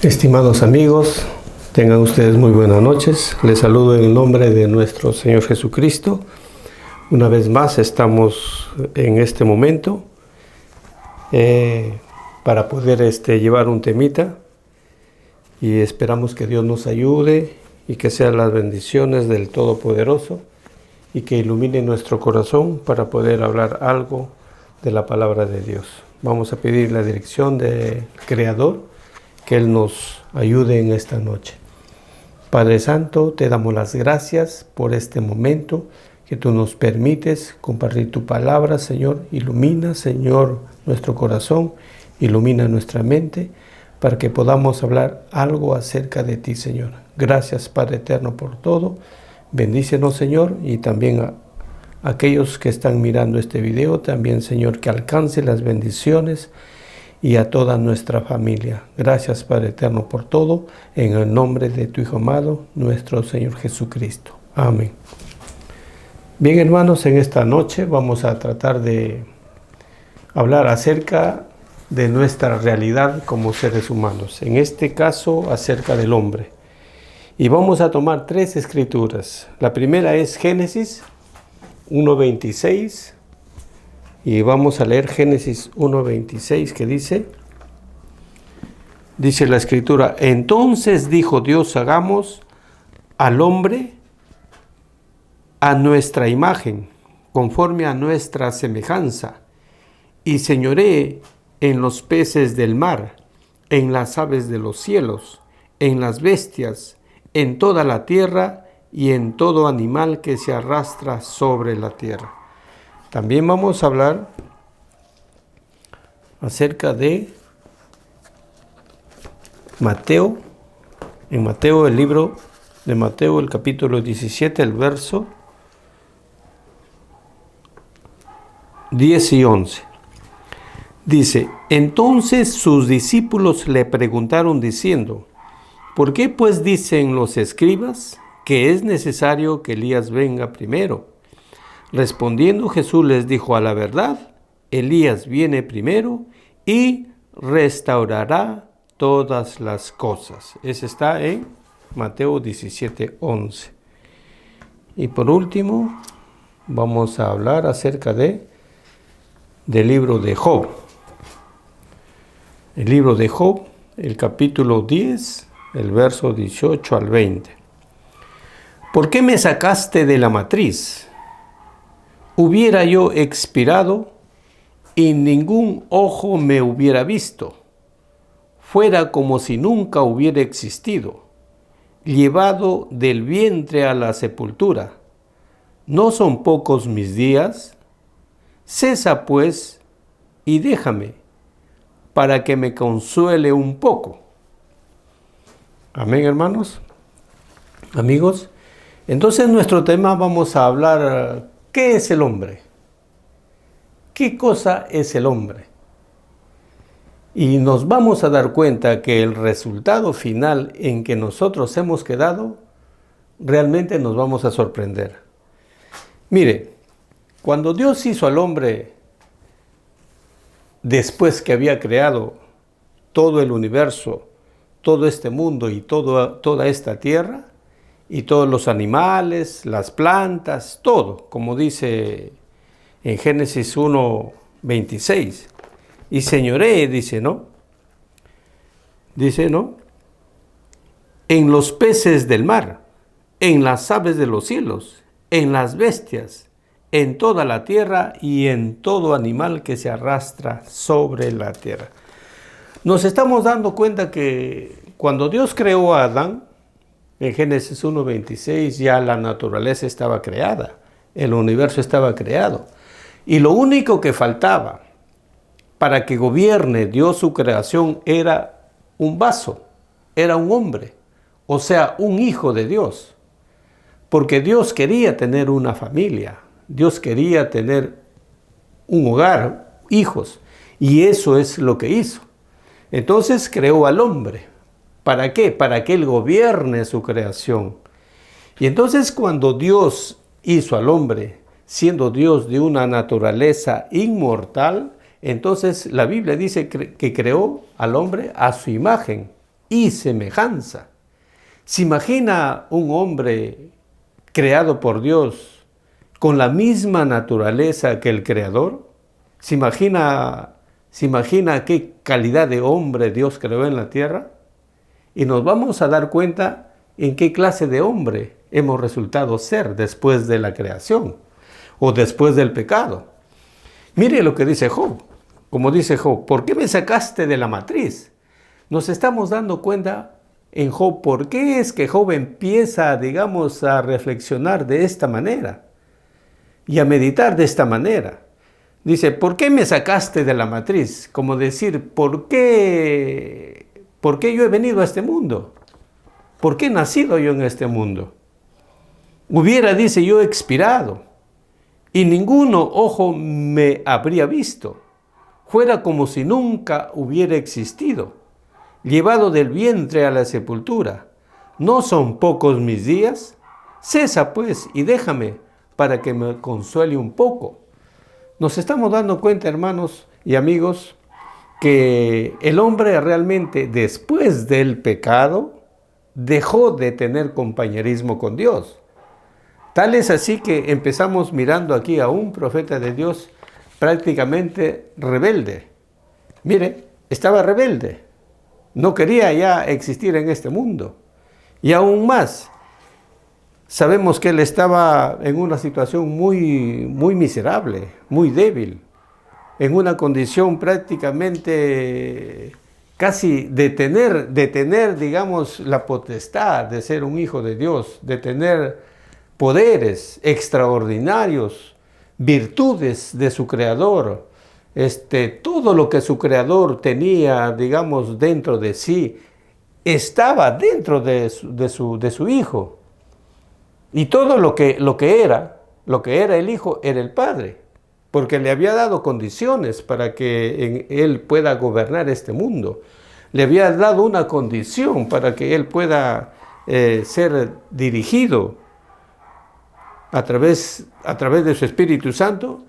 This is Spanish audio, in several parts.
Estimados amigos, tengan ustedes muy buenas noches. Les saludo en el nombre de nuestro Señor Jesucristo. Una vez más estamos en este momento para poder llevar un temita y esperamos que Dios nos ayude y que sean las bendiciones del Todopoderoso y que ilumine nuestro corazón para poder hablar algo de la palabra de Dios. Vamos a pedir la dirección del Creador, que Él nos ayude en esta noche. Padre Santo, te damos las gracias por este momento que tú nos permites compartir tu palabra, Señor. Ilumina, Señor, nuestro corazón, ilumina nuestra mente, para que podamos hablar algo acerca de ti, Señor. Gracias, Padre eterno, por todo. Bendícenos, Señor, y también a aquellos que están mirando este video, también, Señor, que alcance las bendiciones y a toda nuestra familia. Gracias, Padre eterno, por todo, en el nombre de tu Hijo amado, nuestro Señor Jesucristo. Amén. Bien, hermanos, en esta noche vamos a tratar de hablar acerca de nuestra realidad como seres humanos, en este caso acerca del hombre. Y vamos a tomar tres escrituras. La primera es Génesis 1:26. Y vamos a leer Génesis 1:26, que dice la escritura: entonces dijo Dios, hagamos al hombre a nuestra imagen, conforme a nuestra semejanza, y señoree en los peces del mar, en las aves de los cielos, en las bestias, en toda la tierra y en todo animal que se arrastra sobre la tierra. También vamos a hablar acerca de Mateo, en Mateo, el libro de Mateo, el capítulo 17, el verso 10 y 11. Dice: entonces sus discípulos le preguntaron diciendo: ¿por qué pues dicen los escribas que es necesario que Elías venga primero? Respondiendo Jesús les dijo: a la verdad, Elías viene primero y restaurará todas las cosas. Ese está en Mateo 17:11. Y por último, vamos a hablar acerca del libro de Job. El libro de Job, el capítulo 10, el verso 18 al 20. ¿Por qué me sacaste de la matriz? Hubiera yo expirado y ningún ojo me hubiera visto. Fuera como si nunca hubiera existido, llevado del vientre a la sepultura. ¿No son pocos mis días? Cesa pues y déjame, para que me consuele un poco. Amén, hermanos. Amigos, entonces nuestro tema vamos a hablar. ¿Qué es el hombre? ¿Qué cosa es el hombre? Y nos vamos a dar cuenta que el resultado final en que nosotros hemos quedado, realmente nos vamos a sorprender. Mire, cuando Dios hizo al hombre, después que había creado todo el universo, todo este mundo y toda esta tierra, y todos los animales, las plantas, todo, como dice en Génesis 1:26. Y señoree, dice, ¿no? Dice, ¿no? En los peces del mar, en las aves de los cielos, en las bestias, en toda la tierra y en todo animal que se arrastra sobre la tierra. Nos estamos dando cuenta que cuando Dios creó a Adán, en Génesis 1:26, ya la naturaleza estaba creada, el universo estaba creado. Y lo único que faltaba para que gobierne Dios su creación era un vaso, era un hombre, o sea, un hijo de Dios. Porque Dios quería tener una familia, Dios quería tener un hogar, hijos, y eso es lo que hizo. Entonces creó al hombre. ¿Para qué? Para que Él gobierne su creación. Y entonces cuando Dios hizo al hombre, siendo Dios de una naturaleza inmortal, entonces la Biblia dice que creó al hombre a su imagen y semejanza. ¿Se imagina un hombre creado por Dios con la misma naturaleza que el Creador? ¿Se imagina qué calidad de hombre Dios creó en la tierra? Y nos vamos a dar cuenta en qué clase de hombre hemos resultado ser después de la creación o después del pecado. Mire lo que dice Job. Como dice Job, ¿por qué me sacaste de la matriz? Nos estamos dando cuenta en Job por qué es que Job empieza, digamos, a reflexionar de esta manera y a meditar de esta manera. Dice, ¿por qué me sacaste de la matriz? Como decir, ¿por qué yo he venido a este mundo? ¿Por qué he nacido yo en este mundo? Dice, yo expirado, y ninguno ojo me habría visto. Fuera como si nunca hubiera existido, llevado del vientre a la sepultura. ¿No son pocos mis días? Cesa pues y déjame para que me consuele un poco. Nos estamos dando cuenta, hermanos y amigos, que el hombre realmente después del pecado dejó de tener compañerismo con Dios. Tal es así que empezamos mirando aquí a un profeta de Dios prácticamente rebelde. Mire, estaba rebelde. No quería ya existir en este mundo. Y aún más, sabemos que él estaba en una situación muy miserable, muy débil, en una condición prácticamente casi de tener, digamos, la potestad de ser un hijo de Dios, de tener poderes extraordinarios, virtudes de su Creador, todo lo que su Creador tenía, digamos, dentro de sí, estaba dentro de su Hijo. Y todo lo que era el Hijo, era el Padre, porque le había dado condiciones para que Él pueda gobernar este mundo. Le había dado una condición para que Él pueda ser dirigido a través de su Espíritu Santo,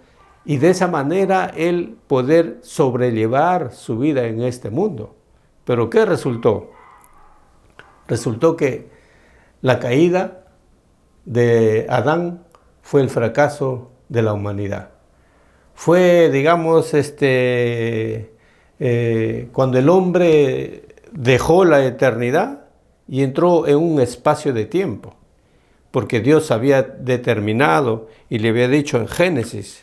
y de esa manera Él poder sobrellevar su vida en este mundo. ¿Pero qué resultó? Resultó que la caída de Adán fue el fracaso de la humanidad. Fue, digamos, cuando el hombre dejó la eternidad y entró en un espacio de tiempo, porque Dios había determinado y le había dicho en Génesis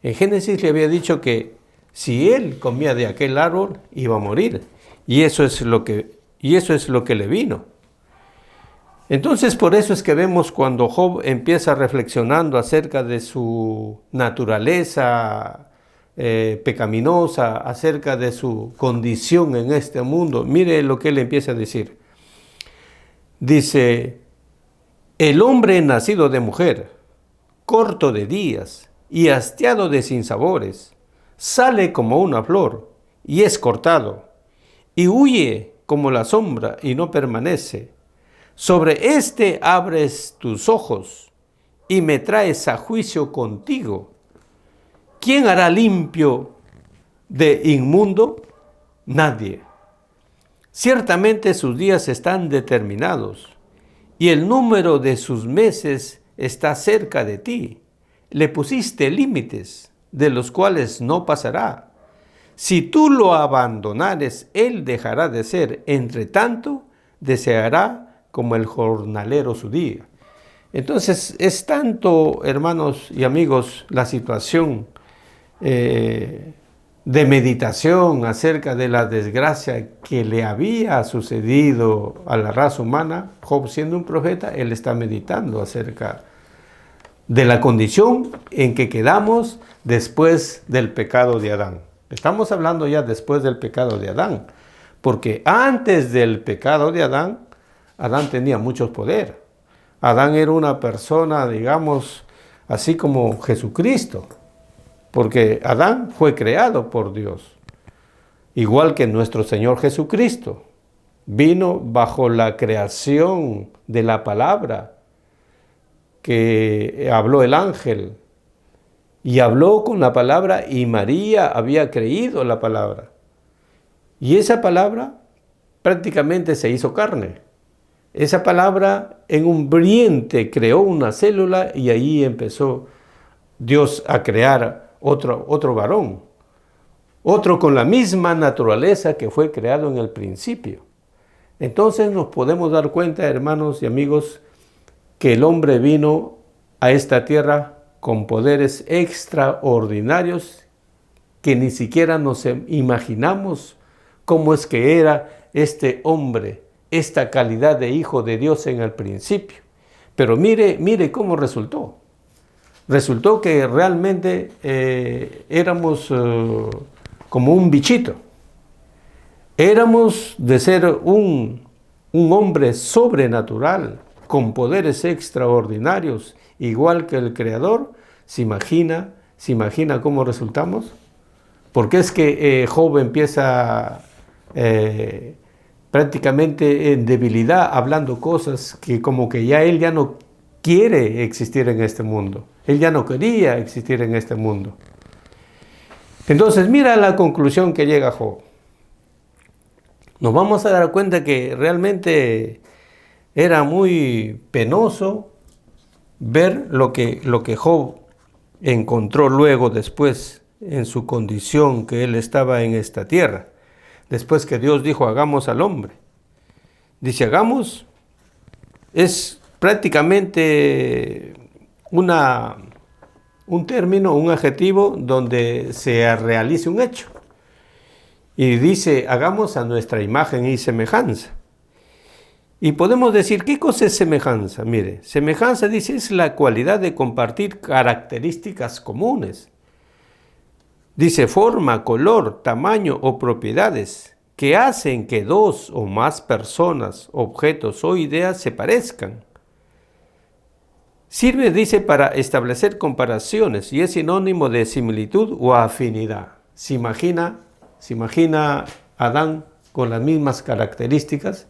le había dicho que si él comía de aquel árbol iba a morir, y eso es lo que le vino. Entonces, por eso es que vemos cuando Job empieza reflexionando acerca de su naturaleza pecaminosa, acerca de su condición en este mundo. Mire lo que él empieza a decir. Dice, el hombre nacido de mujer, corto de días y hastiado de sinsabores, sale como una flor y es cortado, y huye como la sombra y no permanece. Sobre éste abres tus ojos y me traes a juicio contigo. ¿Quién hará limpio de inmundo? Nadie. Ciertamente sus días están determinados y el número de sus meses está cerca de ti. Le pusiste límites de los cuales no pasará. Si tú lo abandonares, él dejará de ser. Entre tanto, deseará como el jornalero su día. Entonces, es tanto, hermanos y amigos, la situación de meditación acerca de la desgracia que le había sucedido a la raza humana. Job, siendo un profeta, él está meditando acerca de la condición en que quedamos después del pecado de Adán. Estamos hablando ya después del pecado de Adán, porque antes del pecado de Adán, Adán tenía mucho poder. Adán era una persona, digamos, así como Jesucristo, porque Adán fue creado por Dios, igual que nuestro Señor Jesucristo. Vino bajo la creación de la palabra que habló el ángel, y habló con la palabra, y María había creído la palabra. Y esa palabra prácticamente se hizo carne. Esa palabra en un vientre creó una célula y ahí empezó Dios a crear otro varón, otro con la misma naturaleza que fue creado en el principio. Entonces nos podemos dar cuenta, hermanos y amigos, que el hombre vino a esta tierra con poderes extraordinarios que ni siquiera nos imaginamos cómo es que era este hombre, esta calidad de hijo de Dios en el principio. Pero mire cómo resultó. Resultó que realmente éramos como un bichito. Éramos de ser un hombre sobrenatural, con poderes extraordinarios, igual que el Creador. ¿Se imagina cómo resultamos? Porque es que Job empieza prácticamente en debilidad, hablando cosas que como que ya él ya no quiere existir en este mundo. Él ya no quería existir en este mundo. Entonces, mira la conclusión que llega Job. Nos vamos a dar cuenta que realmente era muy penoso ver lo que Job encontró luego después en su condición que él estaba en esta tierra. Después que Dios dijo, hagamos al hombre. Dice, hagamos, es prácticamente un término, un adjetivo donde se realice un hecho. Y dice, hagamos a nuestra imagen y semejanza. Y podemos decir, ¿qué cosa es semejanza? Mire, semejanza, dice, es la cualidad de compartir características comunes. Dice, forma, color, tamaño o propiedades que hacen que dos o más personas, objetos o ideas se parezcan. Sirve, dice, para establecer comparaciones y es sinónimo de similitud o afinidad. ¿Se imagina Adán con las mismas características,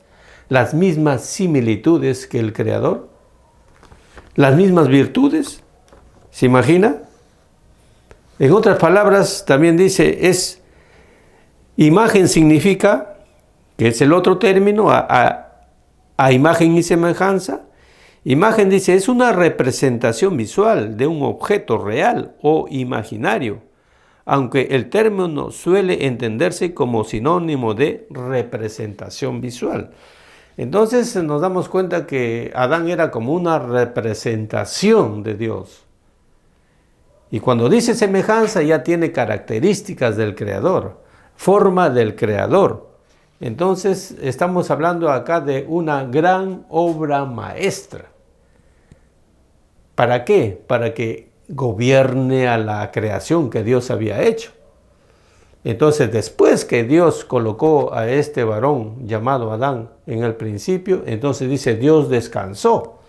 las mismas similitudes que el Creador? ¿Las mismas virtudes? ¿Se imagina? En otras palabras, también dice, imagen significa, que es el otro término, a imagen y semejanza. Imagen, dice, es una representación visual de un objeto real o imaginario, aunque el término suele entenderse como sinónimo de representación visual. Entonces nos damos cuenta que Adán era como una representación de Dios. Y cuando dice semejanza ya tiene características del Creador, forma del Creador. Entonces estamos hablando acá de una gran obra maestra. ¿Para qué? Para que gobierne a la creación que Dios había hecho. Entonces, después que Dios colocó a este varón llamado Adán en el principio, entonces dice, Dios descansó.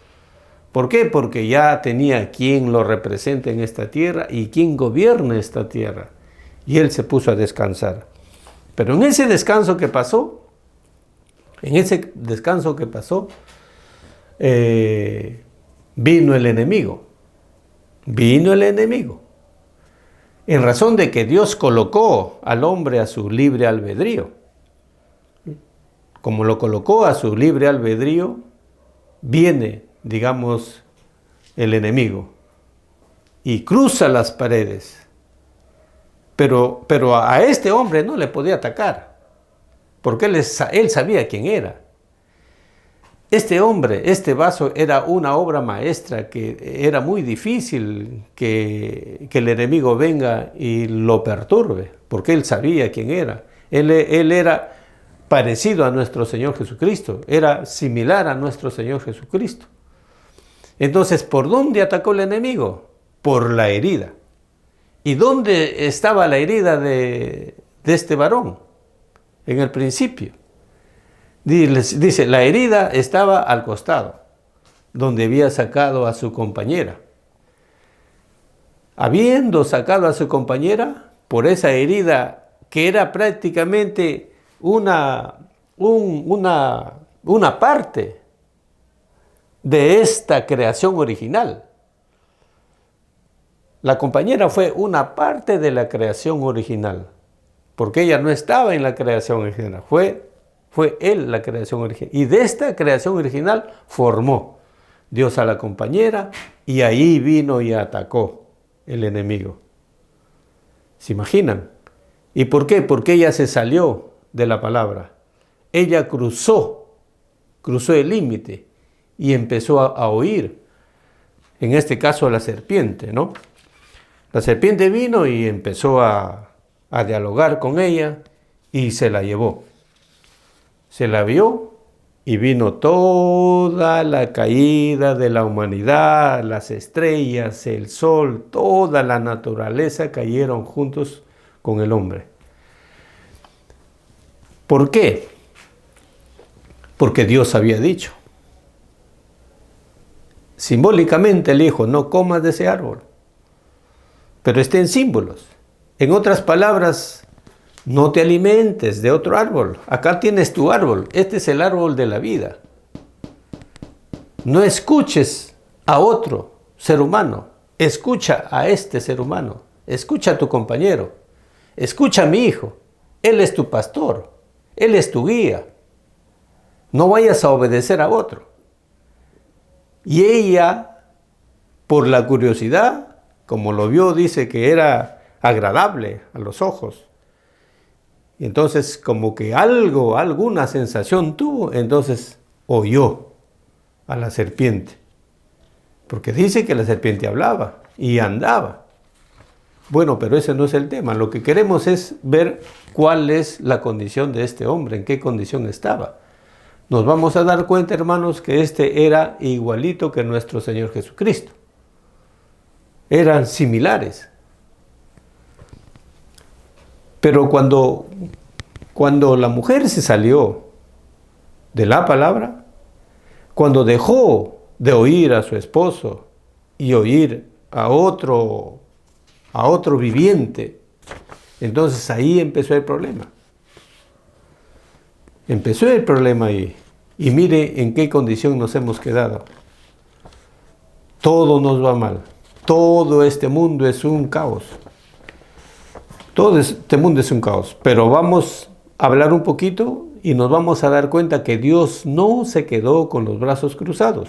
¿Por qué? Porque ya tenía quien lo represente en esta tierra y quien gobierne esta tierra. Y él se puso a descansar. Pero en ese descanso que pasó, vino el enemigo. En razón de que Dios colocó al hombre a su libre albedrío. Como lo colocó a su libre albedrío, viene, digamos, el enemigo y cruza las paredes. Pero a este hombre no le podía atacar, porque él sabía quién era. Este hombre, este vaso, era una obra maestra que era muy difícil que el enemigo venga y lo perturbe, porque él sabía quién era. Él era parecido a nuestro Señor Jesucristo, era similar a nuestro Señor Jesucristo. Entonces, ¿por dónde atacó el enemigo? Por la herida. ¿Y dónde estaba la herida de este varón? En el principio. Dice, la herida estaba al costado, donde había sacado a su compañera. Habiendo sacado a su compañera, por esa herida que era prácticamente una parte de esta creación original. La compañera fue una parte de la creación original, porque ella no estaba en la creación original, fue Fue Él la creación original. Y de esta creación original formó Dios a la compañera y ahí vino y atacó el enemigo. ¿Se imaginan? ¿Y por qué? Porque ella se salió de la palabra. Ella cruzó el límite y empezó a oír. En este caso a la serpiente, ¿no? La serpiente vino y empezó a dialogar con ella y se la llevó. Se la vio y vino toda la caída de la humanidad, las estrellas, el sol, toda la naturaleza cayeron juntos con el hombre. ¿Por qué? Porque Dios había dicho. Simbólicamente le dijo, no comas de ese árbol. Pero está en símbolos. En otras palabras, no te alimentes de otro árbol. Acá tienes tu árbol. Este es el árbol de la vida. No escuches a otro ser humano. Escucha a este ser humano. Escucha a tu compañero. Escucha a mi hijo. Él es tu pastor. Él es tu guía. No vayas a obedecer a otro. Y ella, por la curiosidad, como lo vio, dice que era agradable a los ojos. Y entonces como que alguna sensación tuvo, entonces oyó a la serpiente. Porque dice que la serpiente hablaba y andaba. Bueno, pero ese no es el tema. Lo que queremos es ver cuál es la condición de este hombre, en qué condición estaba. Nos vamos a dar cuenta, hermanos, que este era igualito que nuestro Señor Jesucristo. Eran similares. Pero cuando la mujer se salió de la palabra, cuando dejó de oír a su esposo y oír a otro viviente, entonces ahí empezó el problema. Empezó el problema ahí. Y mire en qué condición nos hemos quedado. Todo nos va mal. Todo este mundo es un caos. Todo este mundo es un caos. Pero vamos a hablar un poquito y nos vamos a dar cuenta que Dios no se quedó con los brazos cruzados.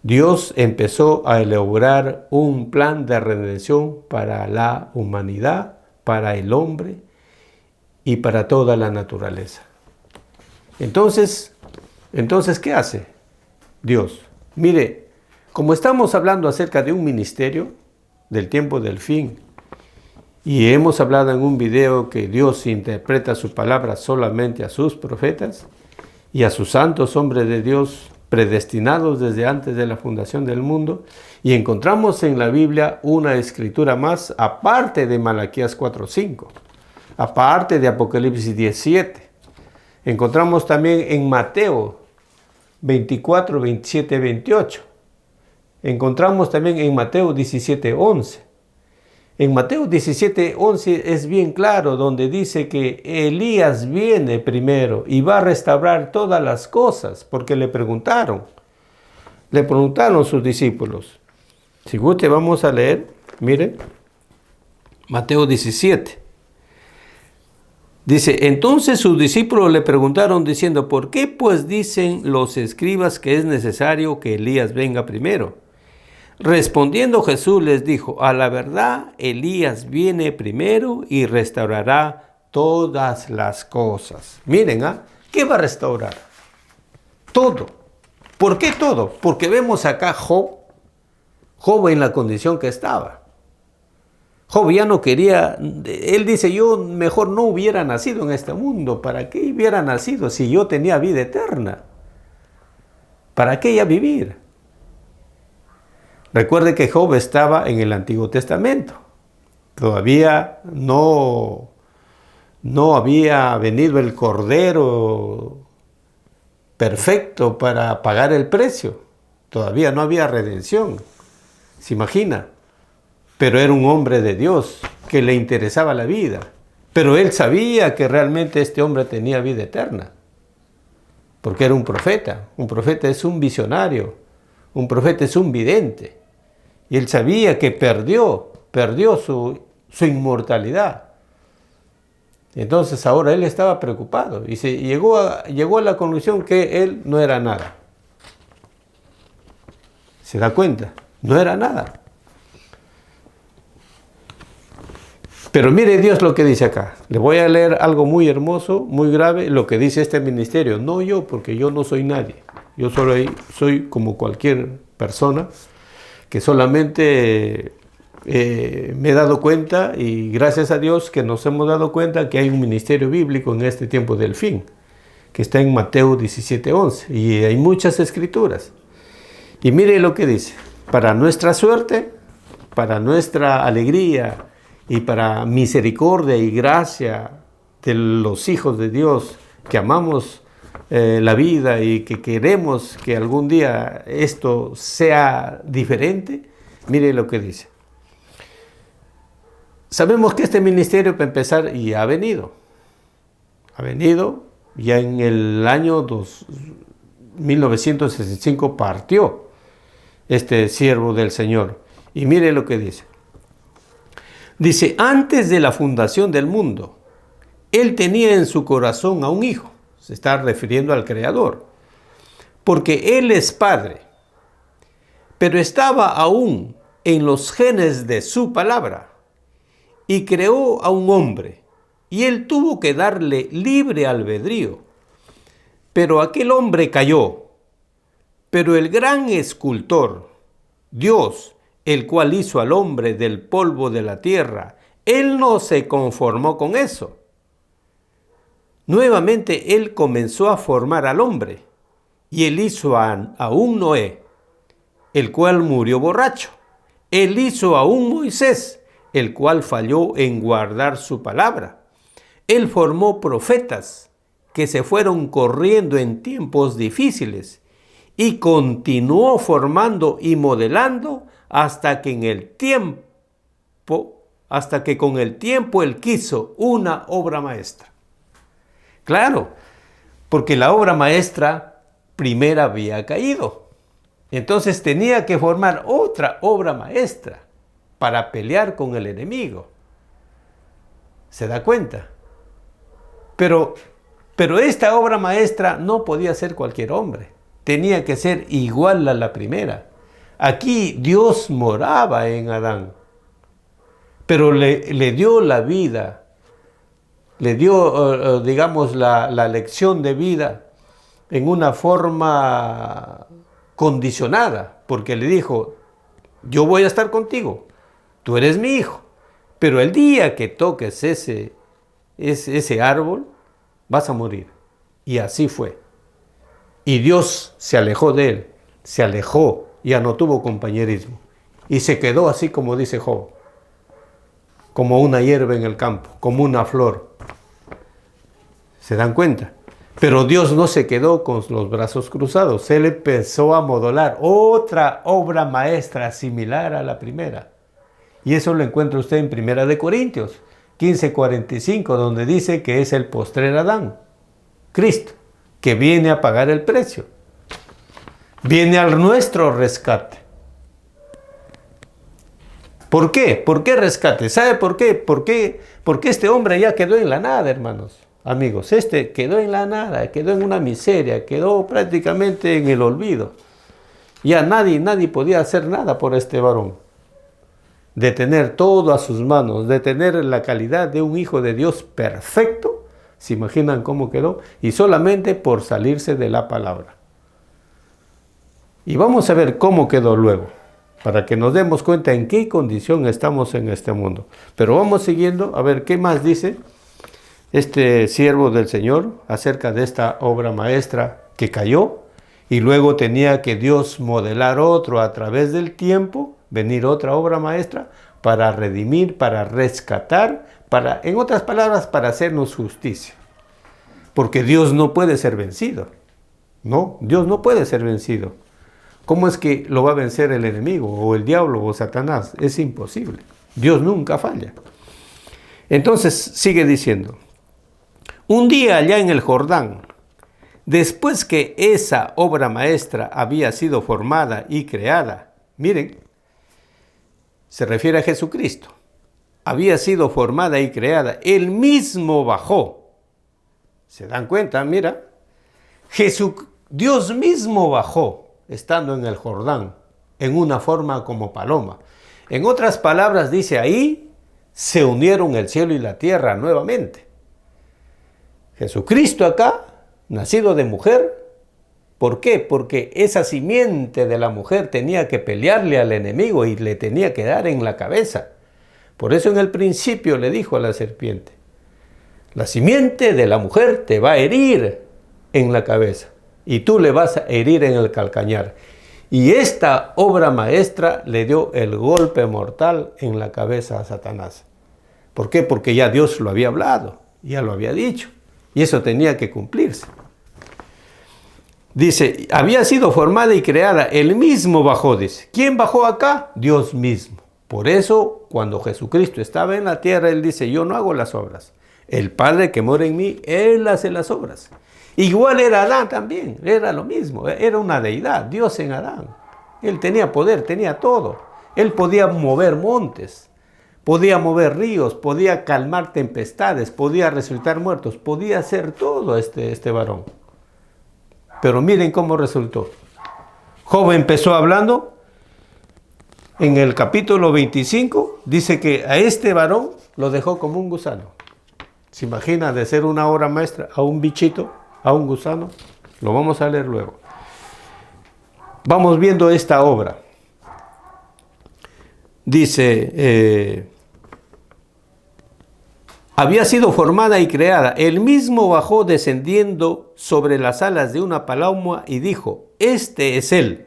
Dios empezó a elaborar un plan de redención para la humanidad, para el hombre y para toda la naturaleza. Entonces, ¿qué hace Dios? Mire, como estamos hablando acerca de un ministerio, del tiempo del fin, y hemos hablado en un video que Dios interpreta su palabra solamente a sus profetas y a sus santos hombres de Dios predestinados desde antes de la fundación del mundo, y encontramos en la Biblia una escritura más aparte de Malaquías 4:5. Aparte de Apocalipsis 17, encontramos también en Mateo 24, 27, 28. Encontramos también en Mateo 17:11. En Mateo 17:11 es bien claro donde dice que Elías viene primero y va a restaurar todas las cosas, porque le preguntaron sus discípulos. Si guste, vamos a leer, mire, Mateo 17. Dice, entonces sus discípulos le preguntaron diciendo, ¿por qué pues dicen los escribas que es necesario que Elías venga primero? Respondiendo Jesús les dijo, a la verdad Elías viene primero y restaurará todas las cosas. Miren, ¿qué va a restaurar? Todo. ¿Por qué todo? Porque vemos acá Job en la condición que estaba. Job ya no quería, él dice, yo mejor no hubiera nacido en este mundo. ¿Para qué hubiera nacido si yo tenía vida eterna? ¿Para qué ya vivir? Recuerde que Job estaba en el Antiguo Testamento. Todavía no había venido el Cordero perfecto para pagar el precio. Todavía no había redención. ¿Se imagina? Pero era un hombre de Dios que le interesaba la vida. Pero él sabía que realmente este hombre tenía vida eterna. Porque era un profeta. Un profeta es un visionario. Un profeta es un vidente. Y él sabía que perdió su inmortalidad. Entonces ahora él estaba preocupado y llegó a la conclusión que él no era nada. ¿Se da cuenta? No era nada. Pero mire Dios lo que dice acá. Le voy a leer algo muy hermoso, muy grave, lo que dice este ministerio. No yo, porque yo no soy nadie. Yo solo soy como cualquier persona que solamente me he dado cuenta, y gracias a Dios que nos hemos dado cuenta que hay un ministerio bíblico en este tiempo del fin, que está en Mateo 17:11, y hay muchas escrituras. Y mire lo que dice: para nuestra suerte, para nuestra alegría y para misericordia y gracia de los hijos de Dios que amamos la vida y que queremos que algún día esto sea diferente, mire lo que dice. Sabemos que este ministerio, para empezar, ya ha venido ya en el año 1965 partió este siervo del Señor. Y mire lo que dice. Dice: antes de la fundación del mundo, Él tenía en su corazón a un hijo. Se está refiriendo al Creador. Porque Él es Padre. Pero estaba aún en los genes de su palabra. Y creó a un hombre. Y Él tuvo que darle libre albedrío. Pero aquel hombre cayó. Pero el gran escultor, Dios, el cual hizo al hombre del polvo de la tierra, Él no se conformó con eso. Nuevamente Él comenzó a formar al hombre, y Él hizo a un Noé, el cual murió borracho. Él hizo a un Moisés, el cual falló en guardar su palabra. Él formó profetas que se fueron corriendo en tiempos difíciles, y continuó formando y modelando hasta que con el tiempo Él quiso una obra maestra. Claro, porque la obra maestra primera había caído. Entonces tenía que formar otra obra maestra para pelear con el enemigo. ¿Se da cuenta? Pero esta obra maestra no podía ser cualquier hombre. Tenía que ser igual a la primera. Aquí Dios moraba en Adán, pero le dio la vida, le dio, digamos, la lección de vida en una forma condicionada, porque le dijo: yo voy a estar contigo, tú eres mi hijo, pero el día que toques ese árbol, vas a morir. Y así fue. Y Dios se alejó de él, se alejó, ya no tuvo compañerismo. Y se quedó así como dice Job, como una hierba en el campo, como una flor. ¿Se dan cuenta? Pero Dios no se quedó con los brazos cruzados. Él empezó a modelar otra obra maestra similar a la primera. Y eso lo encuentra usted en 1 Corintios 15:45, donde dice que es el postrer Adán, Cristo, que viene a pagar el precio. Viene al nuestro rescate. ¿Por qué? ¿Por qué rescate? ¿Sabe por qué? Porque este hombre ya quedó en la nada, hermanos, amigos. Este quedó en la nada, quedó en una miseria, quedó prácticamente en el olvido. Ya nadie podía hacer nada por este varón. De tener todo a sus manos, de tener la calidad de un hijo de Dios perfecto. ¿Se imaginan cómo quedó? Y solamente por salirse de la palabra. Y vamos a ver cómo quedó luego, para que nos demos cuenta en qué condición estamos en este mundo. Pero vamos siguiendo a ver qué más dice este siervo del Señor acerca de esta obra maestra que cayó, y luego tenía que Dios modelar otro a través del tiempo, venir otra obra maestra para redimir, para rescatar, en otras palabras, para hacernos justicia. Porque Dios no puede ser vencido. No, Dios no puede ser vencido. ¿Cómo es que lo va a vencer el enemigo o el diablo o Satanás? Es imposible. Dios nunca falla. Entonces sigue diciendo: un día allá en el Jordán, después que esa obra maestra había sido formada y creada, miren, se refiere a Jesucristo. había sido formada y creada, Él mismo bajó. ¿Se dan cuenta? Mira, Dios mismo bajó, estando en el Jordán, en una forma como paloma. En otras palabras, dice ahí, se unieron el cielo y la tierra nuevamente. Jesucristo acá, nacido de mujer. ¿Por qué? Porque esa simiente de la mujer tenía que pelearle al enemigo y le tenía que dar en la cabeza. Por eso en el principio le dijo a la serpiente, la simiente de la mujer te va a herir en la cabeza y tú le vas a herir en el calcañar. Y esta obra maestra le dio el golpe mortal en la cabeza a Satanás. ¿Por qué? Porque ya Dios lo había hablado, ya lo había dicho, y eso tenía que cumplirse. Dice, había sido formada y creada, Él mismo bajó, dice. ¿Quién bajó acá? Dios mismo. Por eso, cuando Jesucristo estaba en la tierra, Él dice, yo no hago las obras. El Padre que mora en mí, Él hace las obras. Igual era Adán también, era lo mismo, era una deidad, Dios en Adán. Él tenía poder, tenía todo. Él podía mover montes, podía mover ríos, podía calmar tempestades, podía resucitar muertos, podía hacer todo este varón. Pero miren cómo resultó. Job empezó hablando, en el capítulo 25, dice que a este varón lo dejó como un gusano. ¿Se imagina de ser una obra maestra a un bichito, a un gusano? Lo vamos a leer luego. Vamos viendo esta obra. Dice, había sido formada y creada. Él mismo bajó descendiendo sobre las alas de una paloma y dijo, este es Él.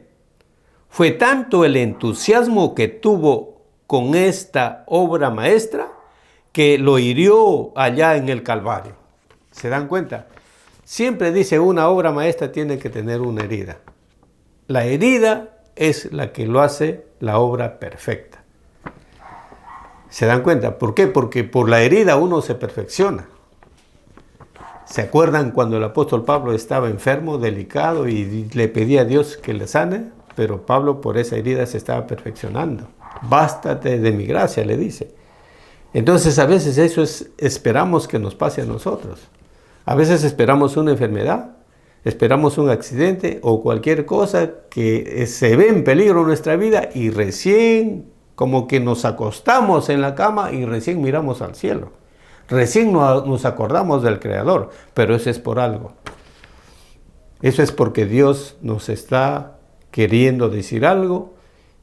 Fue tanto el entusiasmo que tuvo con esta obra maestra que lo hirió allá en el Calvario. ¿Se dan cuenta? Siempre dice una obra maestra tiene que tener una herida. La herida es la que lo hace la obra perfecta. ¿Se dan cuenta? ¿Por qué? Porque por la herida uno se perfecciona. ¿Se acuerdan cuando el apóstol Pablo estaba enfermo, delicado y le pedía a Dios que le sane? Pero Pablo por esa herida se estaba perfeccionando. Bástate de mi gracia, le dice. Entonces a veces eso esperamos que nos pase a nosotros. A veces esperamos una enfermedad, esperamos un accidente o cualquier cosa que se ve en peligro en nuestra vida y recién como que nos acostamos en la cama y recién miramos al cielo. Recién nos acordamos del Creador, pero eso es por algo. Eso es porque Dios nos está queriendo decir algo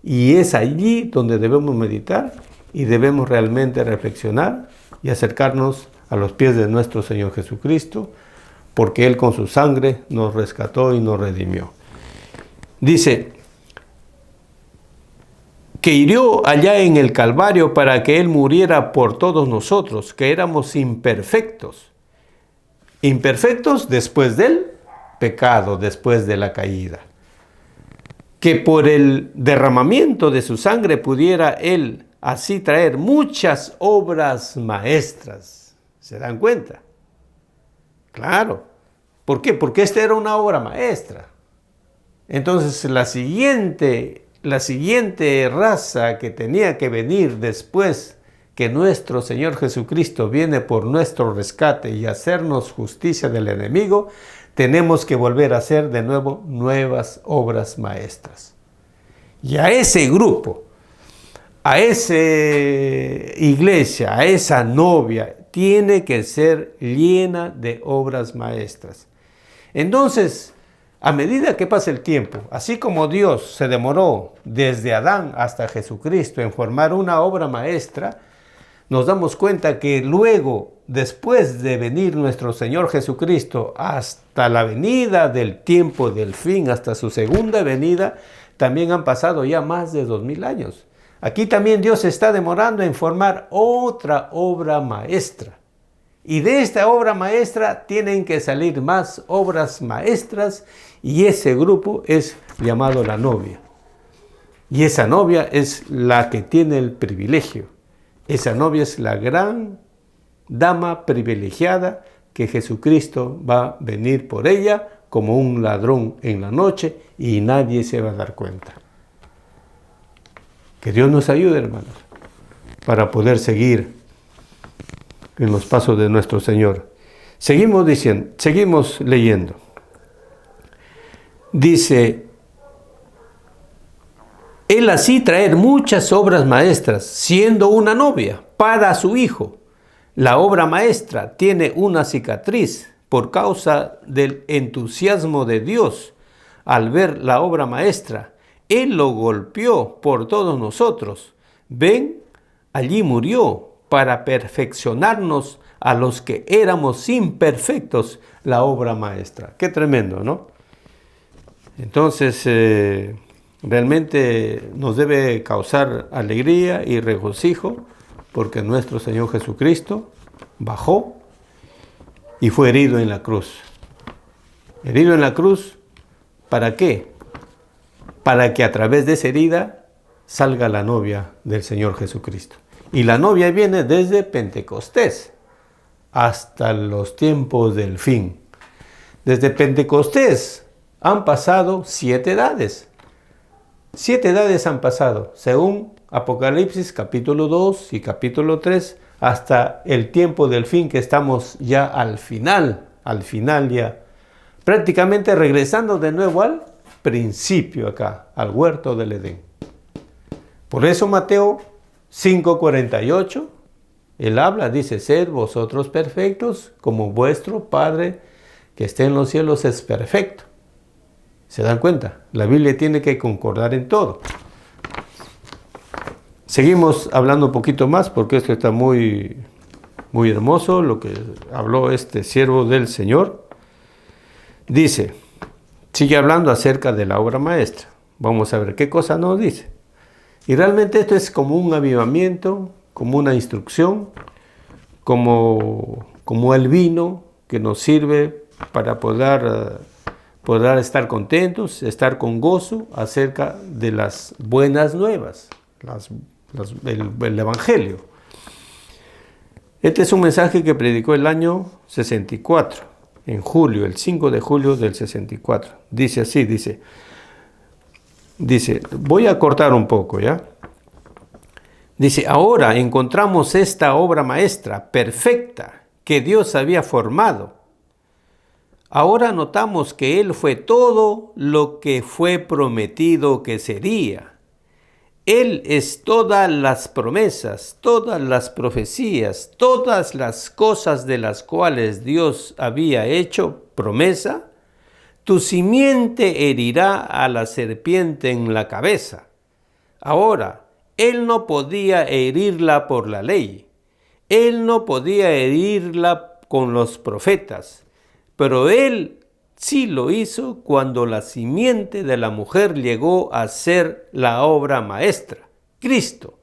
y es allí donde debemos meditar y debemos realmente reflexionar y acercarnos a los pies de nuestro Señor Jesucristo, porque Él con su sangre nos rescató y nos redimió. Dice que hirió allá en el Calvario para que Él muriera por todos nosotros, que éramos imperfectos. Imperfectos después del pecado, después de la caída. Que por el derramamiento de su sangre pudiera Él así traer muchas obras maestras. ¿Se dan cuenta? Claro. ¿Por qué? Porque esta era una obra maestra. Entonces la siguiente raza que tenía que venir después que nuestro Señor Jesucristo viene por nuestro rescate y hacernos justicia del enemigo, tenemos que volver a hacer de nuevo nuevas obras maestras. Y a ese grupo, a esa iglesia, a esa novia, tiene que ser llena de obras maestras. Entonces, a medida que pasa el tiempo, así como Dios se demoró desde Adán hasta Jesucristo en formar una obra maestra, nos damos cuenta que luego, después de venir nuestro Señor Jesucristo hasta la venida del tiempo del fin, hasta su segunda venida, también han pasado ya más de 2000 años. Aquí también Dios está demorando en formar otra obra maestra. Y de esta obra maestra tienen que salir más obras maestras y ese grupo es llamado la novia. Y esa novia es la que tiene el privilegio. Esa novia es la gran dama privilegiada que Jesucristo va a venir por ella como un ladrón en la noche y nadie se va a dar cuenta. Que Dios nos ayude, hermanos. para poder seguir en los pasos de nuestro Señor. Seguimos leyendo. Dice, él así traer muchas obras maestras, siendo una novia para su hijo. La obra maestra tiene una cicatriz por causa del entusiasmo de Dios. Al ver la obra maestra, Él lo golpeó por todos nosotros. Ven, allí murió para perfeccionarnos a los que éramos imperfectos, la obra maestra. Qué tremendo, ¿no? Entonces, realmente nos debe causar alegría y regocijo porque nuestro Señor Jesucristo bajó y fue herido en la cruz. Herido en la cruz, ¿para qué? Para que a través de esa herida salga la novia del Señor Jesucristo. Y la novia viene desde Pentecostés hasta los tiempos del fin. Desde Pentecostés han pasado 7 edades. 7 edades han pasado, según Apocalipsis capítulo 2 y capítulo 3, hasta el tiempo del fin, que estamos ya al final ya, prácticamente regresando de nuevo al principio acá, al huerto del Edén. Por eso Mateo 5:48, él habla, dice, sed vosotros perfectos, como vuestro Padre que está en los cielos es perfecto. ¿Se dan cuenta? La Biblia tiene que concordar en todo. Seguimos hablando un poquito más porque esto está muy hermoso, lo que habló este siervo del Señor. Dice, sigue hablando acerca de la obra maestra. Vamos a ver qué cosa nos dice. Y realmente esto es como un avivamiento, como una instrucción, como el vino que nos sirve para poder estar contentos, estar con gozo acerca de las buenas nuevas, el Evangelio. Este es un mensaje que predicó el año 64, en julio, el 5 de julio del 64. Dice así, dice, voy a cortar un poco, ¿ya? Dice, ahora encontramos esta obra maestra perfecta que Dios había formado. Ahora notamos que Él fue todo lo que fue prometido que sería. Él es todas las promesas, todas las profecías, todas las cosas de las cuales Dios había hecho promesa. Tu simiente herirá a la serpiente en la cabeza. Ahora, Él no podía herirla por la ley. Él no podía herirla con los profetas. Pero Él sí lo hizo cuando la simiente de la mujer llegó a ser la obra maestra, Cristo.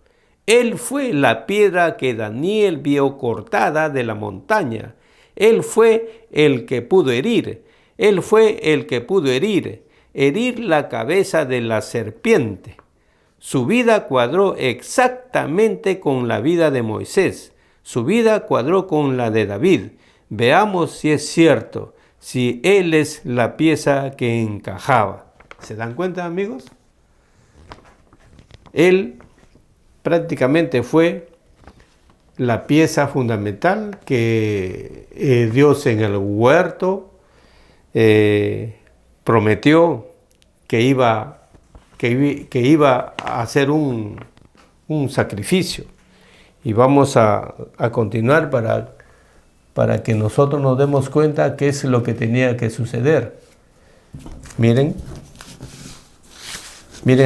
Él fue la piedra que Daniel vio cortada de la montaña. Él fue el que pudo herir. Él fue el que pudo herir la cabeza de la serpiente. Su vida cuadró exactamente con la vida de Moisés. Su vida cuadró con la de David. Veamos si es cierto, si Él es la pieza que encajaba. ¿Se dan cuenta, amigos? Él prácticamente fue la pieza fundamental que Dios en el huerto prometió que iba a hacer un sacrificio. Y vamos a continuar para que nosotros nos demos cuenta qué es lo que tenía que suceder. Miren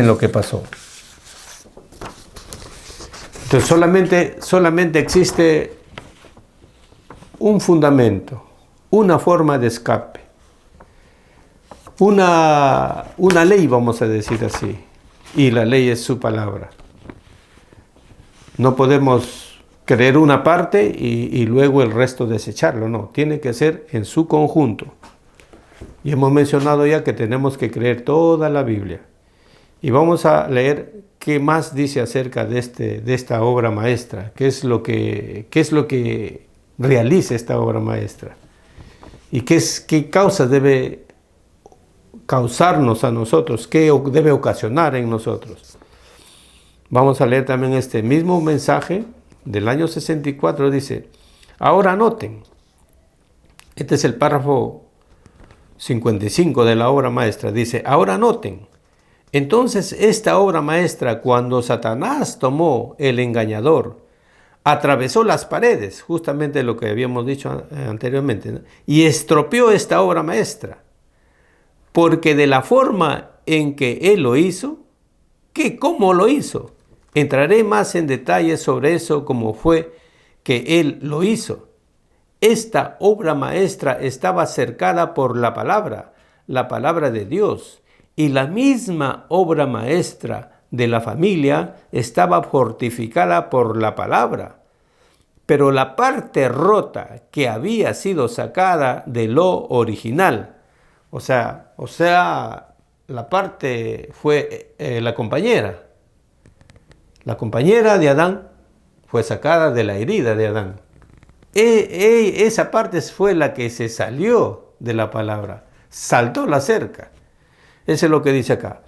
lo que pasó. Entonces solamente existe un fundamento, una forma de escape, una ley, vamos a decir así, y la ley es su palabra. No podemos creer una parte y luego el resto desecharlo, no, tiene que ser en su conjunto. Y hemos mencionado ya que tenemos que creer toda la Biblia. Y vamos a leer qué más dice acerca de esta obra maestra, qué es lo que realiza esta obra maestra y qué causa debe causarnos a nosotros, qué debe ocasionar en nosotros. Vamos a leer también este mismo mensaje del año 64. Dice, ahora noten, este es el párrafo 55 de la obra maestra. Dice, ahora noten, entonces esta obra maestra, cuando Satanás tomó el engañador, atravesó las paredes, justamente lo que habíamos dicho anteriormente, ¿no? Y estropeó esta obra maestra, porque de la forma en que él lo hizo, ¿cómo lo hizo? Entraré más en detalles sobre eso, cómo fue que él lo hizo. Esta obra maestra estaba cercada por la palabra de Dios, y la misma obra maestra de la familia estaba fortificada por la palabra. Pero la parte rota que había sido sacada de lo original, o sea, la parte fue la compañera. La compañera de Adán fue sacada de la herida de Adán. Esa parte fue la que se salió de la palabra, saltó la cerca. Eso es lo que dice acá.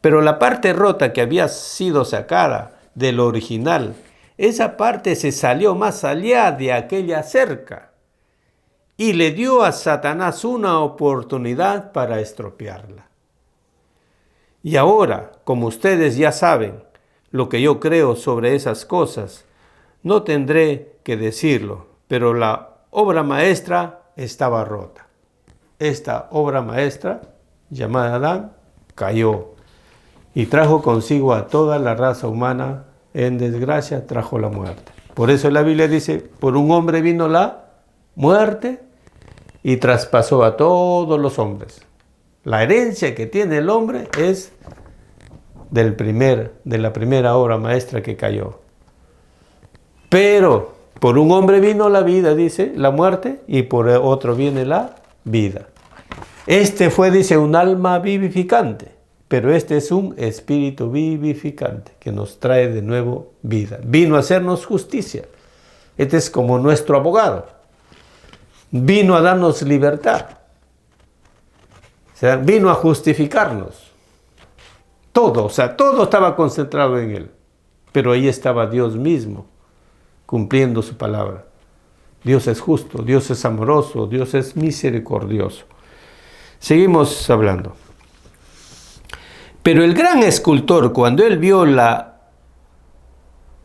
Pero la parte rota que había sido sacada de lo original, esa parte se salió más allá de aquella cerca y le dio a Satanás una oportunidad para estropearla. Y ahora, como ustedes ya saben lo que yo creo sobre esas cosas, no tendré que decirlo, pero la obra maestra estaba rota. Esta obra maestra, llamada Adán, cayó y trajo consigo a toda la raza humana en desgracia, trajo la muerte. Por eso la Biblia dice, por un hombre vino la muerte y traspasó a todos los hombres. La herencia que tiene el hombre es de la primera obra maestra que cayó. Pero por un hombre vino la vida, dice, la muerte, y por otro viene la vida. Este fue, dice, un alma vivificante, pero este es un espíritu vivificante que nos trae de nuevo vida. Vino a hacernos justicia. Este es como nuestro abogado. Vino a darnos libertad. O sea, vino a justificarnos. Todo, todo estaba concentrado en él. Pero ahí estaba Dios mismo, cumpliendo su palabra. Dios es justo, Dios es amoroso, Dios es misericordioso. Seguimos hablando. Pero el gran escultor, cuando él vio la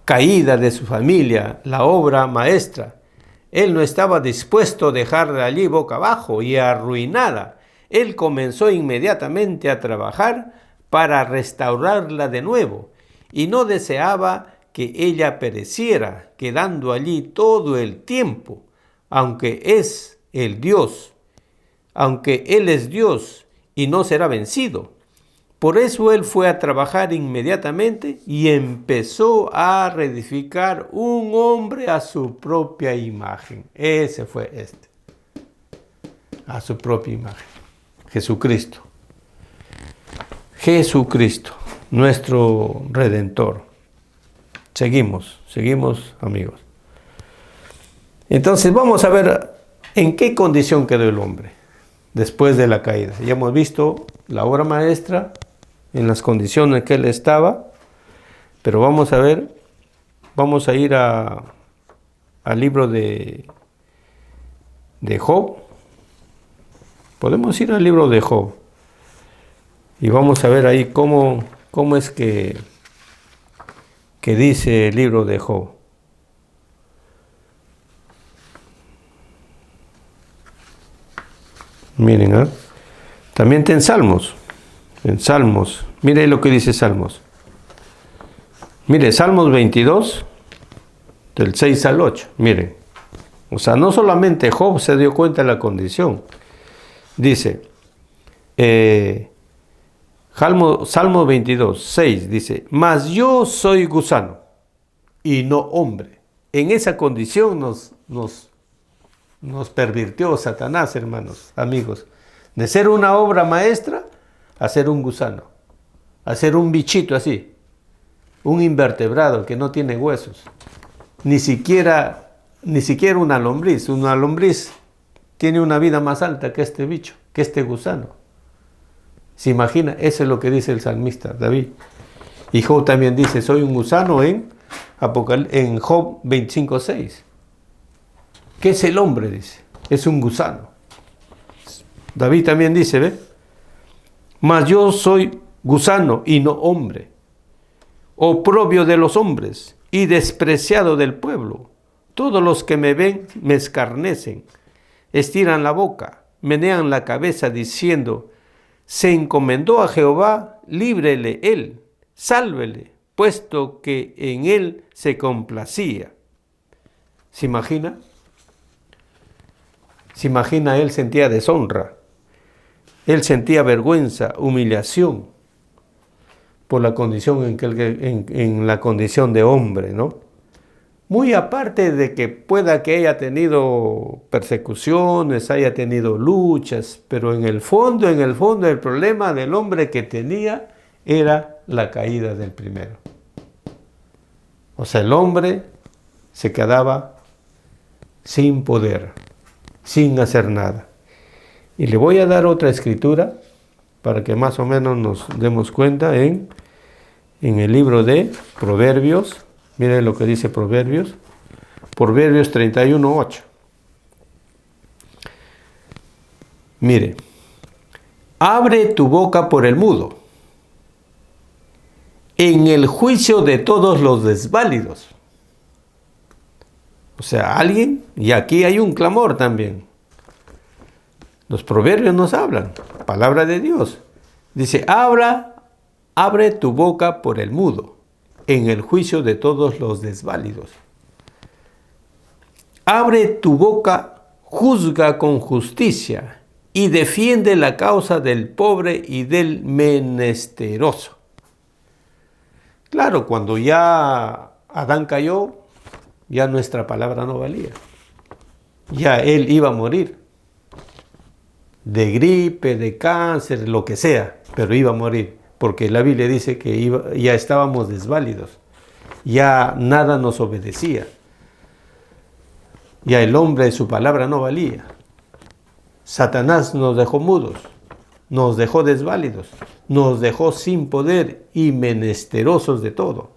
caída de su familia, la obra maestra, él no estaba dispuesto a dejarla allí boca abajo y arruinada. Él comenzó inmediatamente a trabajar para restaurarla de nuevo y no deseaba que ella pereciera, quedando allí todo el tiempo, aunque Él es Dios y no será vencido. Por eso él fue a trabajar inmediatamente y empezó a reedificar un hombre a su propia imagen. Ese fue a su propia imagen. Jesucristo. Jesucristo, nuestro Redentor. Seguimos amigos. Entonces vamos a ver en qué condición quedó el hombre después de la caída. Ya hemos visto la obra maestra en las condiciones que él estaba, pero vamos a ver, vamos a ir al libro de Job. Podemos ir al libro de Job y vamos a ver ahí cómo es que dice el libro de Job. Miren, también está en Salmos, mire lo que dice Salmos. Mire, Salmos 22, del 6 al 8, miren. O sea, no solamente Job se dio cuenta de la condición. Dice, Salmo 22, 6, dice, mas yo soy gusano y no hombre. En esa condición nos pervirtió Satanás, hermanos, amigos, de ser una obra maestra a ser un gusano, a ser un bichito así, un invertebrado que no tiene huesos, ni siquiera una lombriz. Una lombriz tiene una vida más alta que este bicho, que este gusano. ¿Se imagina? Eso es lo que dice el salmista David. Y Job también dice, soy un gusano en Job 25:6. ¿Qué es el hombre? Dice, es un gusano. David también dice, ¿ve? Mas yo soy gusano y no hombre, oprobio de los hombres y despreciado del pueblo. Todos los que me ven me escarnecen, estiran la boca, menean la cabeza diciendo, se encomendó a Jehová, líbrele él, sálvele, puesto que en él se complacía. ¿Se imagina? ¿Se imagina? Él sentía deshonra, él sentía vergüenza, humillación por la condición en la condición de hombre, ¿no? Muy aparte de que pueda que haya tenido persecuciones, haya tenido luchas, pero en el fondo, el problema del hombre que tenía era la caída del primero. O sea, el hombre se quedaba sin poder, sin hacer nada. Y le voy a dar otra escritura para que más o menos nos demos cuenta en el libro de Proverbios. Miren lo que dice Proverbios 31:8. Mire, abre tu boca por el mudo, en el juicio de todos los desválidos. O sea, alguien, y aquí hay un clamor también. Los proverbios nos hablan, palabra de Dios. Dice, abre tu boca por el mudo, en el juicio de todos los desválidos. Abre tu boca, juzga con justicia y defiende la causa del pobre y del menesteroso. Claro, cuando ya Adán cayó, ya nuestra palabra no valía. Ya él iba a morir. De gripe, de cáncer, lo que sea, pero iba a morir. Porque la Biblia dice que ya estábamos desválidos. Ya nada nos obedecía. Ya el hombre, su palabra no valía. Satanás nos dejó mudos, nos dejó desválidos, nos dejó sin poder y menesterosos de todo.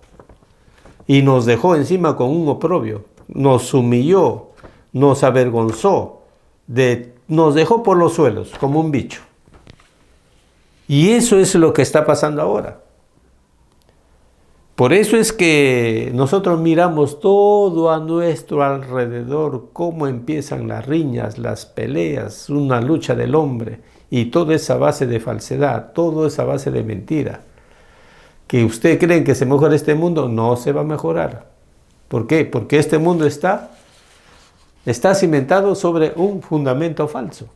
Y nos dejó encima con un oprobio, nos humilló, nos avergonzó, nos dejó por los suelos como un bicho. Y eso es lo que está pasando ahora. Por eso es que nosotros miramos todo a nuestro alrededor, cómo empiezan las riñas, las peleas, una lucha del hombre, y toda esa base de falsedad, toda esa base de mentira. Que usted cree que se mejora este mundo, no se va a mejorar. ¿Por qué? Porque este mundo está cimentado sobre un fundamento falso,